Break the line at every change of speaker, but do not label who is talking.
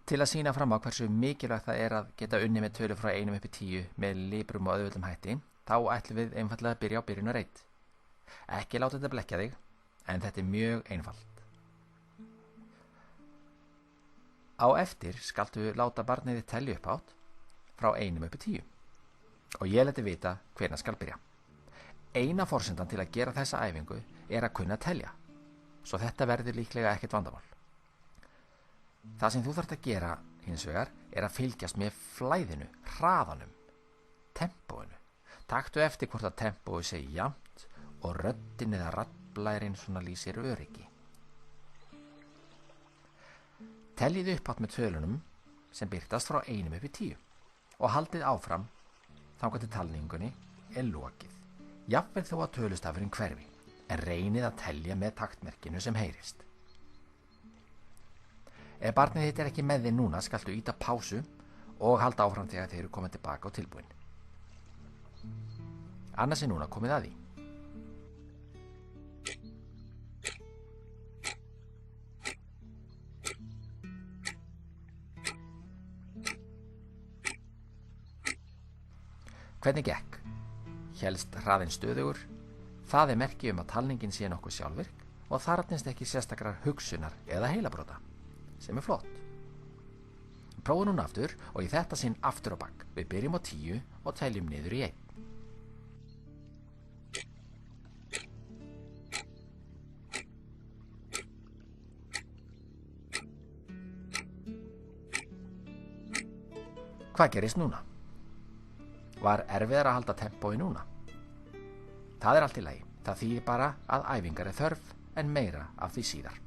Til að sýna fram á hversu mikilvægt það er að geta unnið með tölur frá 1 upp í 10 með liprum og auðveldum hætti, þá ætlum við einfaldlega að byrja á byrjunar 1. Ekki láta þetta blekkja þig, en þetta er mjög einfalt. Á eftir skaltu láta barnið þitt telja upp átt frá 1 upp í 10 og ég leti vita hvenær skal byrja. Eina forsendan til að gera þessa æfingu er að kunna telja, svo þetta verður líklega ekkert vandamál. Það sem þú þarft að gera hins vegar er að fylgjast með flæðinu, hraðanum, tempóinu. Taktu eftir hvort að tempói sé jafnt og röddin eða raddblærinn svona lýsir öryggi. Teljið upp átt með tölunum sem birtast frá 1 upp í 10 og haldið áfram þangað til talningunni er lokið. Jafnvel þó að tölustafurinn hverfi, en reynið að telja með taktmerkinu sem heyrist. Ef barnið þitt er ekki með þig núna skaltu íta pásu og halda áfram þegar þeir eru komin tilbaka og tilbúin. Annars er núna komið að því. Hvernig gekk? Hélst hraðinn stöðugur? Það er merki að talningin sé nokkuð sjálfvirk og þarfnist ekki sérstakrar hugsunar eða heilabrota, sem er flott. Prófum núna aftur og í þetta sinn aftur á bak. Við byrjum á 10 og teljum niður í 1. Hvað gerist núna? Var erfiðara að halda tempói núna? Það er allt í lagi. Það þýðir bara að æfingar er þörf en meira af því síðar.